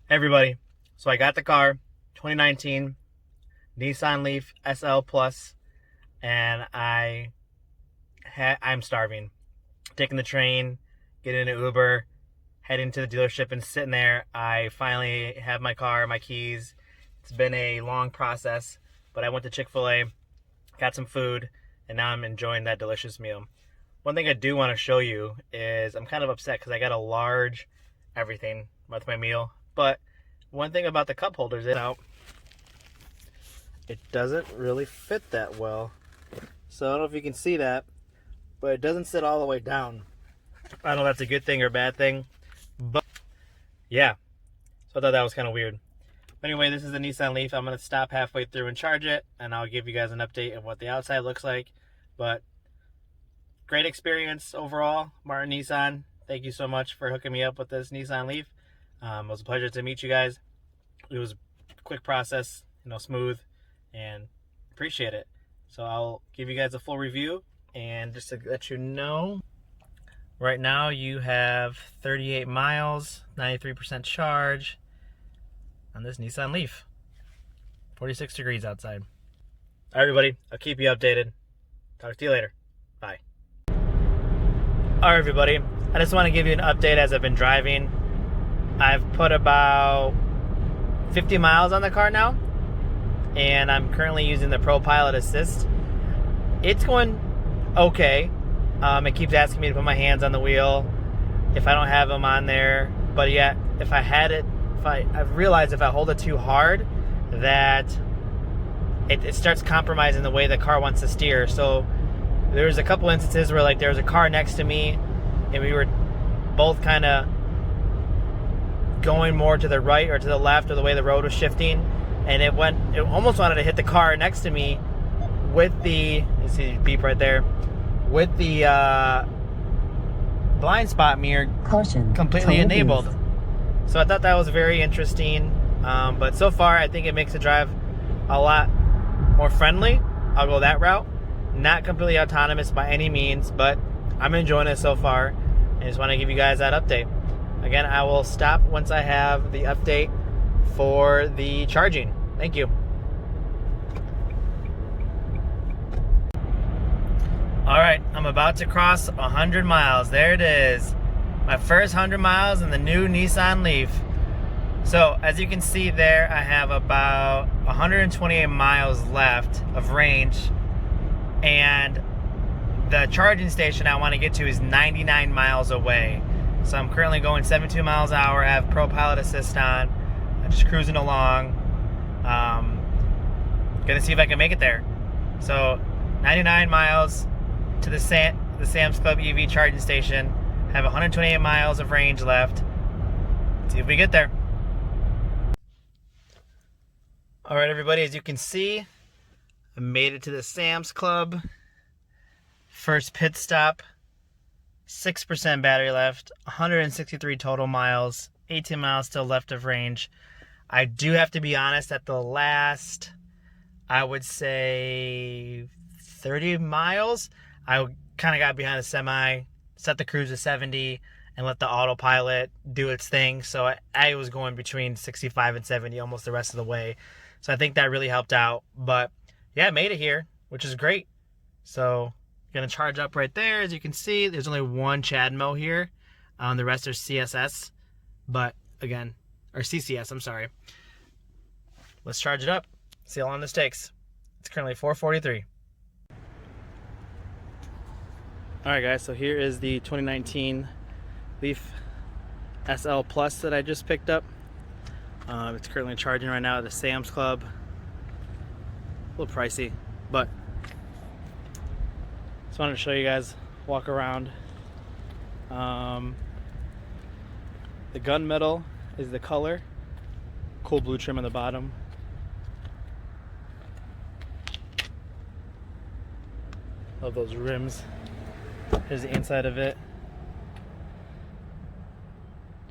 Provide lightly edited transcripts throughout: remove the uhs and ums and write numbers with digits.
Everybody, so I got the car, 2019 Nissan Leaf SL Plus, and I'm starving. Taking the train, getting an Uber, heading to the dealership and sitting there. I finally have my car, my keys. It's been a long process, but I went to Chick-fil-A, got some food, and now I'm enjoying that delicious meal. One thing I do want to show you is I'm kind of upset because I got a large everything with my meal. But one thing about the cup holders is it doesn't really fit that well. So I don't know if you can see that, but it doesn't sit all the way down. I don't know if that's a good thing or a bad thing, but yeah. So I thought that was kind of weird. But anyway, this is the Nissan Leaf. I'm going to stop halfway through and charge it, and I'll give you guys an update of what the outside looks like. But great experience overall, Martin Nissan. Thank you so much for hooking me up with this Nissan Leaf. It was a pleasure to meet you guys. It was a quick process, smooth, and appreciate it. So I'll give you guys a full review, and just to let you know, right now you have 38 miles, 93% charge on this Nissan Leaf. 46 degrees outside. All right, everybody, I'll keep you updated. Talk to you later. Bye. All right, everybody, I just want to give you an update as I've been driving. I've put about 50 miles on the car now, and I'm currently using the ProPilot Assist. It's going okay. It keeps asking me to put my hands on the wheel if I don't have them on there, but yet if I've realized if I hold it too hard that it starts compromising the way the car wants to steer. So there's a couple instances where there was a car next to me and we were both kind of going more to the right or to the left or the way the road was shifting, and it almost wanted to hit the car next to me with the, you see beep right there, with the blind spot mirror completely enabled. So I thought that was very interesting, but so far I think it makes the drive a lot more friendly. I'll go that route. Not completely autonomous by any means, but I'm enjoying it so far. I just want to give you guys that update. Again, I will stop once I have the update for the charging. Thank you. All right, I'm about to cross 100 miles. There it is. My first 100 miles in the new Nissan Leaf. So, as you can see there, I have about 128 miles left of range. And the charging station I want to get to is 99 miles away. So I'm currently going 72 miles an hour. I have ProPilot Assist on. I'm just cruising along. Gonna see if I can make it there. So 99 miles to the Sam's Club EV charging station. Have 128 miles of range left. Let's see if we get there. All right, everybody, as you can see, I made it to the Sam's Club. First pit stop. 6% battery left, 163 total miles, 18 miles still left of range. I do have to be honest, at the last, I would say 30 miles, I kind of got behind the semi, set the cruise to 70, and let the autopilot do its thing. So I was going between 65 and 70 almost the rest of the way. So I think that really helped out. But yeah, I made it here, which is great. So gonna charge up right there. As you can see, there's only one CHAdeMO here. The rest are CSS, but again, or CCS, I'm sorry. Let's charge it up, see how long this takes. It's currently 4:43. All right, guys, so here is the 2019 Leaf SL Plus that I just picked up. It's currently charging right now at the Sam's Club. A little pricey, but just wanted to show you guys walk around. The gunmetal is the color. Cool blue trim on the bottom. Love those rims. Here's the inside of it.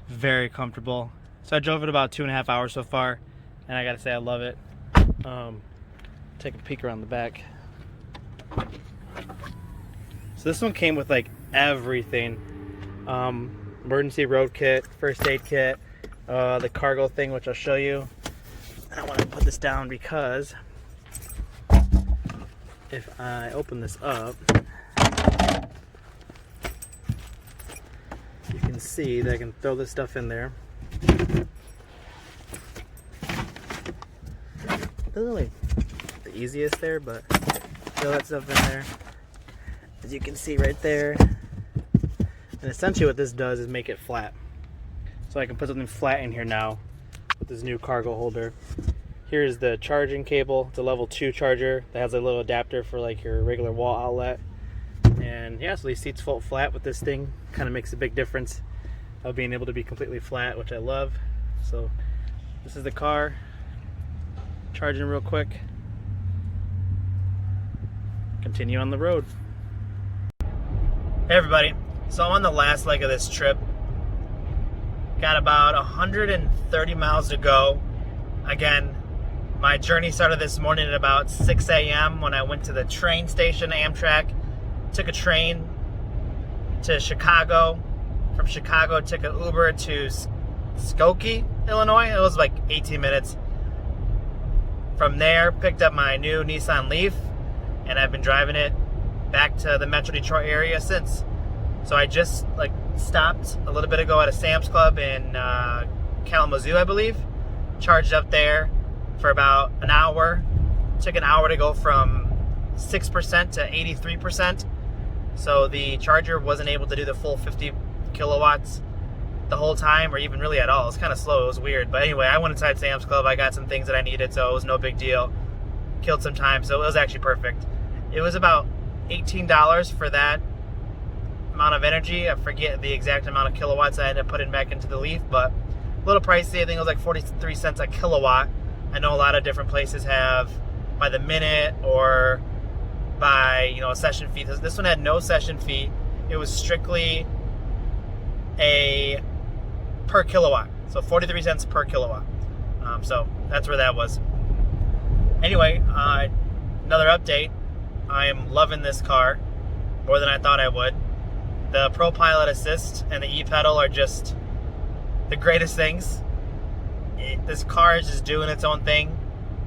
Very comfortable. So I drove it about 2.5 hours so far, and I gotta say I love it. Take a peek around the back. So this one came with like everything. Emergency road kit, first aid kit, the cargo thing, which I'll show you. I want to put this down because if I open this up, you can see that I can throw this stuff in there. Not really the easiest there, but throw that stuff in there. As you can see right there. And essentially what this does is make it flat. So I can put something flat in here now with this new cargo holder. Here's the charging cable. It's a level 2 charger that has a little adapter for like your regular wall outlet. And yeah, so these seats fold flat with this thing. Kind of makes a big difference of being able to be completely flat, which I love. So this is the car. Charging real quick. Continue on the road. Hey everybody. So I'm on the last leg of this trip. Got about 130 miles to go. Again, my journey started this morning at about 6 a.m. when I went to the train station, Amtrak. Took a train to Chicago. From Chicago, took an Uber to Skokie, Illinois. It was like 18 minutes. From there, picked up my new Nissan Leaf, and I've been driving it back to the Metro Detroit area since. So I just like stopped a little bit ago at a Sam's Club in Kalamazoo, I believe. Charged up there for about an hour. Took an hour to go from 6% to 83%. So the charger wasn't able to do the full 50 kilowatts the whole time, or even really at all. It was kind of slow. It was weird. But anyway, I went inside Sam's Club. I got some things that I needed, so it was no big deal. Killed some time, so it was actually perfect. It was about $18 for that amount of energy. I forget the exact amount of kilowatts I had to put in back into the Leaf, but a little pricey. I think it was like 43 cents a kilowatt. I know a lot of different places have by the minute or by, you know, a session fee. This one had no session fee. It was strictly a per kilowatt, so 43 cents per kilowatt. So that's where that was. Anyway, another update. I am loving this car more than I thought I would. The ProPilot Assist and the e-pedal are just the greatest things. This car is just doing its own thing.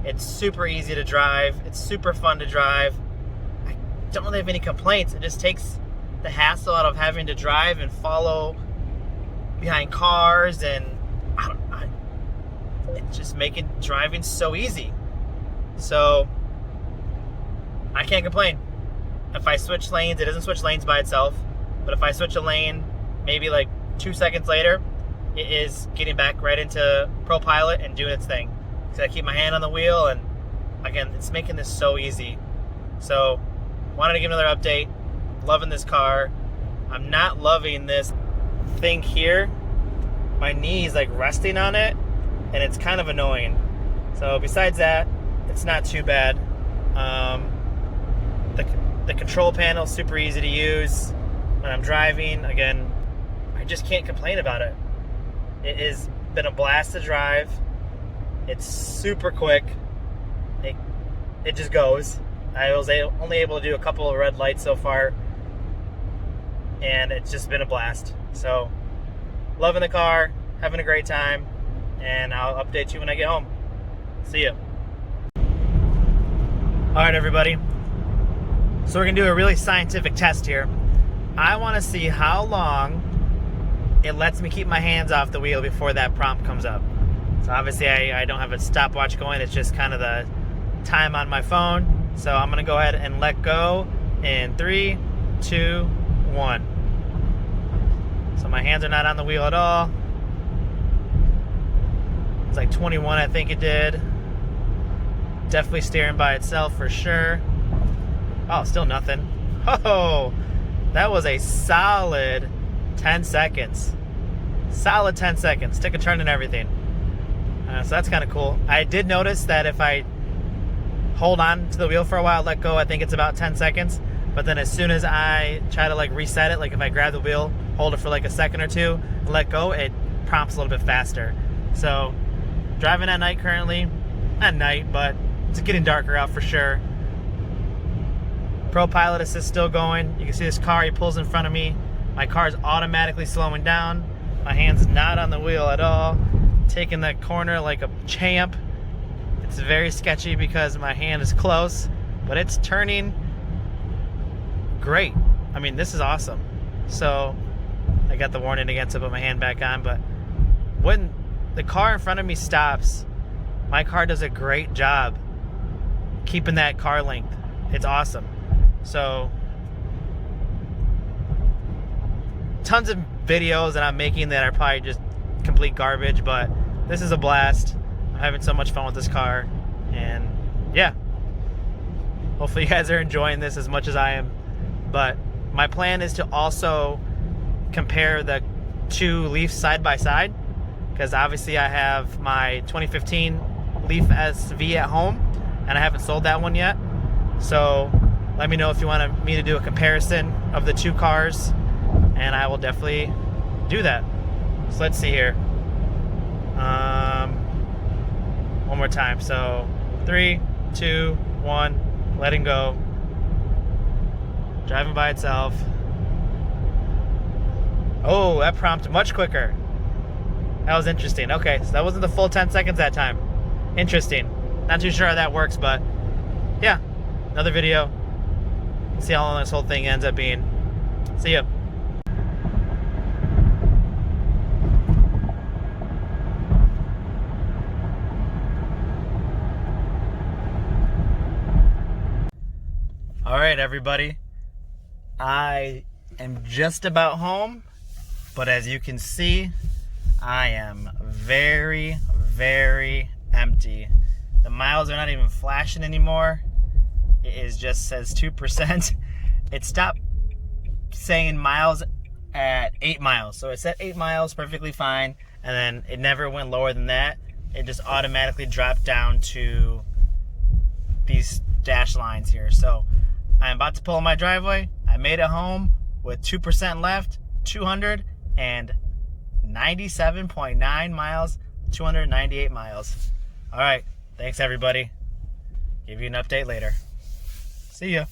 It's super easy to drive. It's super fun to drive. I don't really have any complaints. It just takes the hassle out of having to drive and follow behind cars, and it's just making driving so easy. So I can't complain. If I switch lanes, it doesn't switch lanes by itself, but if I switch a lane maybe like 2 seconds later, it is getting back right into ProPilot and doing its thing. So I keep my hand on the wheel, and again, it's making this so easy. So wanted to give another update. Loving this car. I'm not loving this thing here. My knee is like resting on it, and it's kind of annoying. So besides that, it's not too bad. The control panel is super easy to use when I'm driving. Again, I just can't complain about it. It has been a blast to drive. It's super quick. It just goes. I was only able to do a couple of red lights so far, and it's just been a blast. So loving the car, having a great time, and I'll update you when I get home. See ya. Alright everybody, so we're going to do a really scientific test here. I want to see how long it lets me keep my hands off the wheel before that prompt comes up. So obviously I don't have a stopwatch going, it's just kind of the time on my phone. So I'm going to go ahead and let go in 3, 2, 1. So my hands are not on the wheel at all. It's like 21, I think it did. Definitely steering by itself for sure. Oh, still nothing. Oh, that was a solid 10 seconds. Solid 10 seconds. Took a turn and everything. So that's kind of cool. I did notice that if I hold on to the wheel for a while, let go, I think it's about 10 seconds. But then as soon as I try to like reset it, like if I grab the wheel, hold it for like a second or two, let go, it prompts a little bit faster. So driving at night currently. Not night, but it's getting darker out for sure. ProPilot assist still going. You can see this car, he pulls in front of me. My car is automatically slowing down. My hand's not on the wheel at all. Taking that corner like a champ. It's very sketchy because my hand is close, but it's turning great. I mean, this is awesome. So I got the warning again to put my hand back on, but when the car in front of me stops, my car does a great job keeping that car length. It's awesome. So tons of videos that I'm making that are probably just complete garbage, but this is a blast. I'm having so much fun with this car, and yeah, hopefully you guys are enjoying this as much as I am. But my plan is to also compare the two Leafs side by side, because obviously I have my 2015 Leaf SV at home and I haven't sold that one yet. So let me know if you want me to do a comparison of the two cars, and I will definitely do that. So let's see here. One more time. So 3, 2, 1, letting go. Driving by itself. Oh, that prompted much quicker. That was interesting. Okay, so that wasn't the full 10 seconds that time. Interesting. Not too sure how that works, but yeah, another video. See how long this whole thing ends up being. See ya. Alright everybody, I am just about home, but as you can see, I am very, very empty. The miles are not even flashing anymore. It just says 2%. It stopped saying miles at 8 miles. So it said 8 miles, perfectly fine, and then it never went lower than that. It just automatically dropped down to these dash lines here. So I'm about to pull in my driveway. I made it home with 2% left, 297.9 miles, 298 miles. All right, thanks everybody. Give you an update later. See ya.